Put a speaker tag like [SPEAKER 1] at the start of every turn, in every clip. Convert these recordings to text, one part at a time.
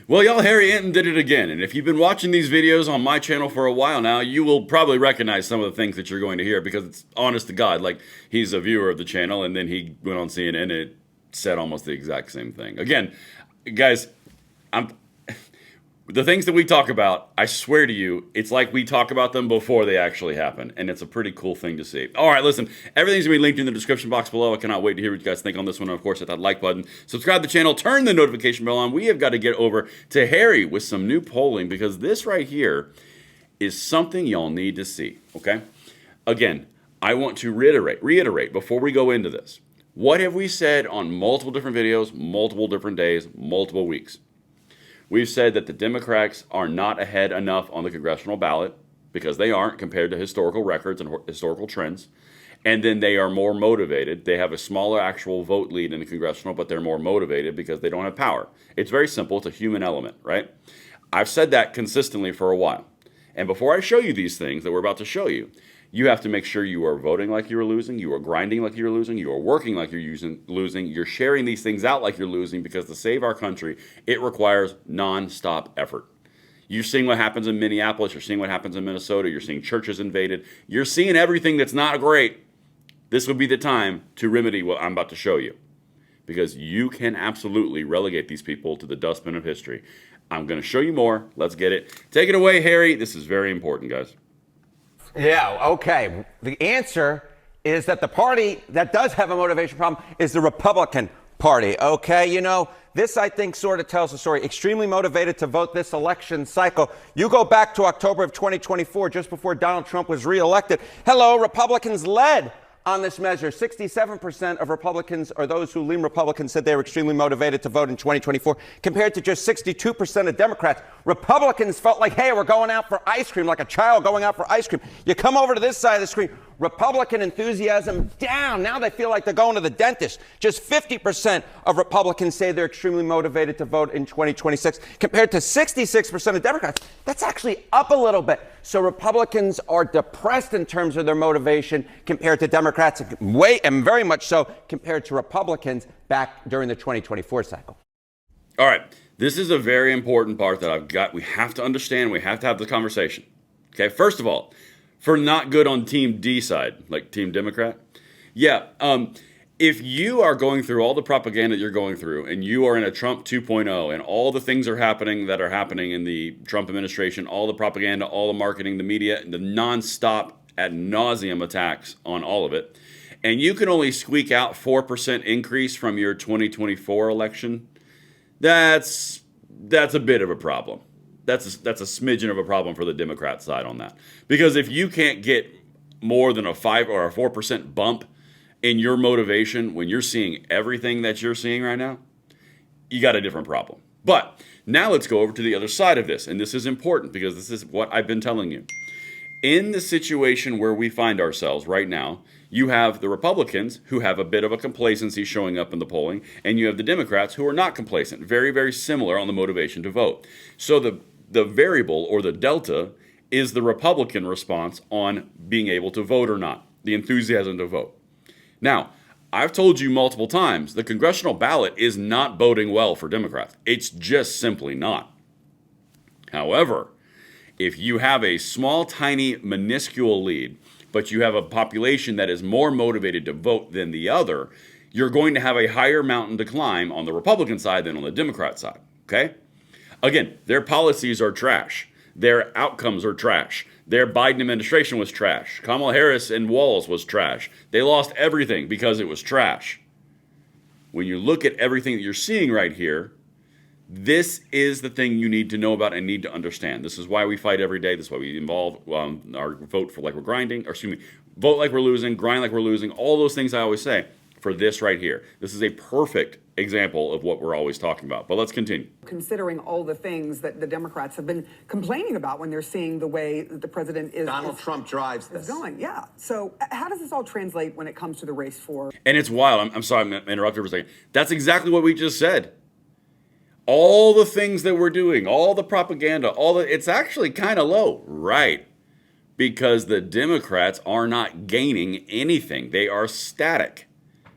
[SPEAKER 1] Well, y'all, Harry Anton did it again. And if you've been watching these videos on my channel for a while now, you will probably recognize some of the things that you're going to hear because it's honest to God. Like, he's a viewer of the channel, and then he went on CNN and it said almost the exact same thing. Again, guys, the things that we talk about, I swear to you, it's like we talk about them before they actually happen. And it's a pretty cool thing to see. All right, listen, everything's going to be linked in the description box below. I cannot wait to hear what you guys think on this one. And of course, hit that like button. Subscribe to the channel. Turn the notification bell on. We have got to get over to Harry with some new polling because this right here is something y'all need to see, okay? Again, I want to reiterate before we go into this. What have we said on multiple different videos, multiple different days, multiple weeks? We've said that the Democrats are not ahead enough on the congressional ballot because they aren't compared to historical records and historical trends. And then they are more motivated. They have a smaller actual vote lead in the congressional, but they're more motivated because they don't have power. It's very simple. It's a human element, right? I've said that consistently for a while. And before I show you these things that we're about to show you, you have to make sure you are voting like you're losing, you are grinding like you're losing, you are working like you're losing, you're sharing these things out like you're losing because to save our country, it requires non-stop effort. You're seeing what happens in Minneapolis, you're seeing what happens in Minnesota, you're seeing churches invaded, you're seeing everything that's not great. This would be the time to remedy what I'm about to show you because you can absolutely relegate these people to the dustbin of history. I'm going to show you more. Let's get it. Take it away, Harry. This is very important, guys.
[SPEAKER 2] Yeah, okay. The answer is that the party that does have a motivation problem is the Republican Party, okay? You know, this, I think, sort of tells the story. Extremely motivated to vote this election cycle. You go back to October of 2024, just before Donald Trump was reelected. Hello, Republicans led on this measure. 67% of Republicans, or those who lean Republicans, said they were extremely motivated to vote in 2024, compared to just 62% of Democrats. Republicans felt like, hey, we're going out for ice cream, like a child going out for ice cream. You come over to this side of the screen, Republican enthusiasm down. Now they feel like they're going to the dentist. Just 50% of Republicans say they're extremely motivated to vote in 2026, compared to 66% of Democrats. That's actually up a little bit. So Republicans are depressed in terms of their motivation compared to Democrats, and very much so compared to Republicans back during the 2024 cycle.
[SPEAKER 1] All right. This is a very important part that we have to understand. We have to have the conversation. Okay. First of all, for not good on Team D side, like Team Democrat. Yeah. If you are going through all the propaganda you're going through and you are in a Trump 2.0 and all the things are happening that are happening in the Trump administration, all the propaganda, all the marketing, the media, the nonstop ad nauseum attacks on all of it, and you can only squeak out 4% increase from your 2024 election, that's a bit of a problem. That's a smidgen of a problem for the Democrat side on that. Because if you can't get more than a 5 or a 4% bump in your motivation when you're seeing everything that you're seeing right now, you got a different problem. But now let's go over to the other side of this. And this is important because this is what I've been telling you. In the situation where we find ourselves right now, you have the Republicans who have a bit of a complacency showing up in the polling, and you have the Democrats who are not complacent. Very, very similar on the motivation to vote. So the variable or the delta is the Republican response on being able to vote or not, the enthusiasm to vote. Now, I've told you multiple times, the congressional ballot is not boding well for Democrats. It's just simply not. However, if you have a small, tiny, minuscule lead, but you have a population that is more motivated to vote than the other, you're going to have a higher mountain to climb on the Republican side than on the Democrat side, okay? Again, their policies are trash. Their outcomes are trash. Their Biden administration was trash. Kamala Harris and Walz was trash. They lost everything because it was trash. When you look at everything that you're seeing right here, this is the thing you need to know about and need to understand. This is why we fight every day. This is why we involve our vote for like we're grinding, or excuse me, vote like we're losing, grind like we're losing, all those things I always say for this right here. This is a perfect example of what we're always talking about. But let's continue.
[SPEAKER 3] Considering all the things that the Democrats have been complaining about when they're seeing the way that the president is
[SPEAKER 4] Trump drives this.
[SPEAKER 3] going. Yeah. So how does this all translate when it comes to the race for?
[SPEAKER 1] And it's wild. I'm sorry, I'm going to interrupt you for a second. That's exactly what we just said. All the things that we're doing, all the propaganda, it's actually kind of low. Right. Because the Democrats are not gaining anything. They are static,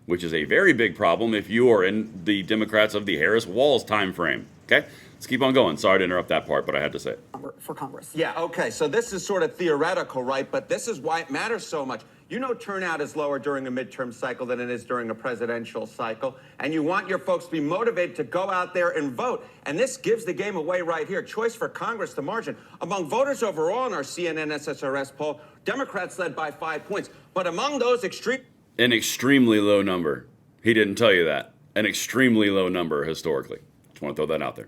[SPEAKER 1] which is a very big problem if you are in the Democrats of the Harris-Walz time frame. Okay? Let's keep on going. Sorry to interrupt that part, but I had to say it.
[SPEAKER 3] For Congress.
[SPEAKER 2] Yeah, okay, so this is sort of theoretical, right? But this is why it matters so much. You know, turnout is lower during a midterm cycle than it is during a presidential cycle. And you want your folks to be motivated to go out there and vote. And this gives the game away right here. Choice for Congress, the margin. Among voters overall in our CNN SSRS poll, Democrats led by 5 points. But among those
[SPEAKER 1] an extremely low number. He didn't tell you that. An extremely low number historically. Just want to throw that out there.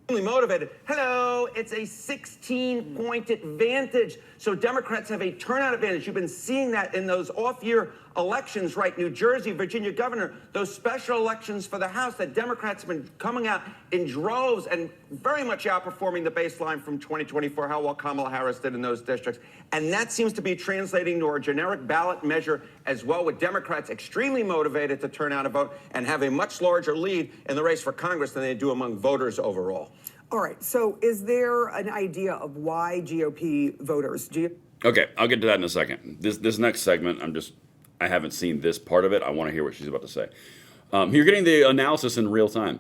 [SPEAKER 2] Motivated. Hello, it's a 16-point advantage. So Democrats have a turnout advantage. You've been seeing that in those off-year elections, right? New Jersey, Virginia governor, those special elections for the House that Democrats have been coming out in droves and very much outperforming the baseline from 2024, how well Kamala Harris did in those districts. And that seems to be translating to our generic ballot measure as well, with Democrats extremely motivated to turn out a vote and have a much larger lead in the race for Congress than they do among voters overall.
[SPEAKER 3] All right. So is there an idea of why GOP voters?
[SPEAKER 1] Okay, I'll get to that in a second. This next segment, I haven't seen this part of it. I want to hear what she's about to say. You're getting the analysis in real time.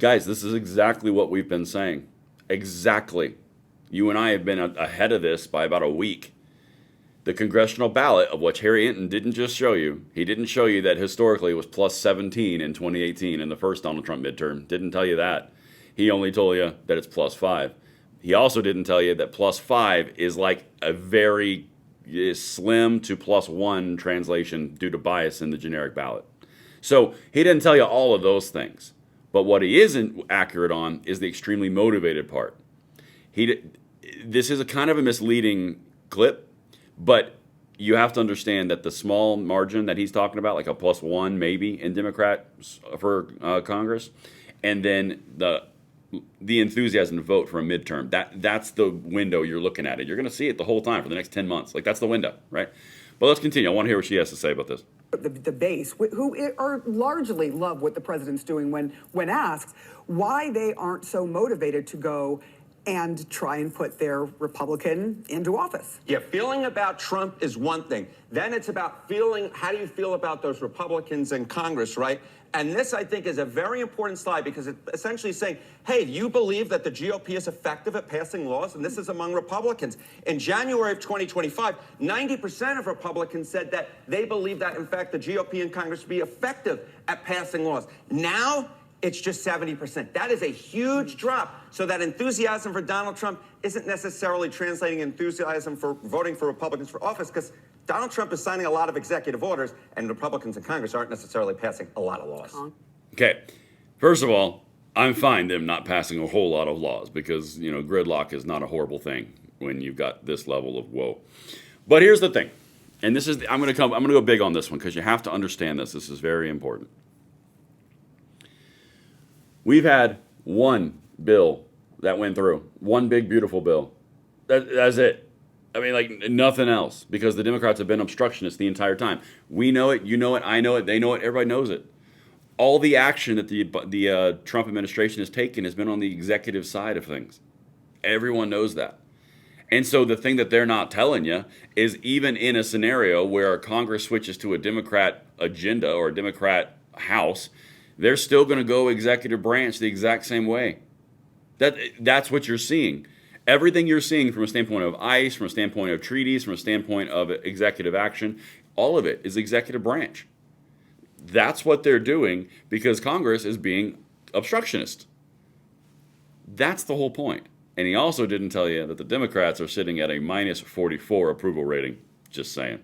[SPEAKER 1] Guys, this is exactly what we've been saying. Exactly. You and I have been ahead of this by about a week. The congressional ballot, of which Harry Hinton didn't just show you, he didn't show you that historically it was plus 17 in 2018 in the first Donald Trump midterm. Didn't tell you that. He only told you that it's plus 5. He also didn't tell you that plus 5 is like a very slim to plus 1 translation due to bias in the generic ballot. So he didn't tell you all of those things. But what he isn't accurate on is the extremely motivated part. This is a kind of a misleading clip, but you have to understand that the small margin that he's talking about, like a plus 1 maybe in Democrats for Congress, and then the enthusiasm to vote for a midterm, that's the window you're looking at it. You're going to see it the whole time for the next 10 months. Like, that's the window, right? But let's continue. I want to hear what she has to say about this.
[SPEAKER 3] The base, who are largely love what the president's doing when asked why they aren't so motivated to go and try and put their Republican into office.
[SPEAKER 2] Yeah, feeling about Trump is one thing. Then it's about how do you feel about those Republicans in Congress, right? And this, I think, is a very important slide because it's essentially saying, hey, do you believe that the GOP is effective at passing laws? And this is among Republicans. In January of 2025, 90% of Republicans said that they believe that, in fact, the GOP in Congress would be effective at passing laws. Now, it's just 70%. That is a huge drop. So that enthusiasm for Donald Trump isn't necessarily translating enthusiasm for voting for Republicans for office, because Donald Trump is signing a lot of executive orders, and Republicans in Congress aren't necessarily passing a lot of laws.
[SPEAKER 1] Okay. First of all, I'm fine them not passing a whole lot of laws because, gridlock is not a horrible thing when you've got this level of woe. But here's the thing. And I'm going to go big on this one because you have to understand this. This is very important. We've had one bill that went through, one big, beautiful bill. That's it. I mean, like nothing else, because the Democrats have been obstructionists the entire time. We know it, you know it, I know it, they know it, everybody knows it. All the action that the Trump administration has taken has been on the executive side of things. Everyone knows that. And so the thing that they're not telling you is even in a scenario where Congress switches to a Democrat agenda or a Democrat House, they're still going to go executive branch the exact same way. That's what you're seeing. Everything you're seeing from a standpoint of ICE, from a standpoint of treaties, from a standpoint of executive action, all of it is executive branch. That's what they're doing because Congress is being obstructionist. That's the whole point. And he also didn't tell you that the Democrats are sitting at a minus 44 approval rating. Just saying.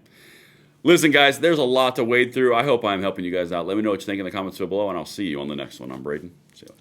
[SPEAKER 1] Listen, guys, there's a lot to wade through. I hope I'm helping you guys out. Let me know what you think in the comments below, and I'll see you on the next one. I'm Braden. See you later.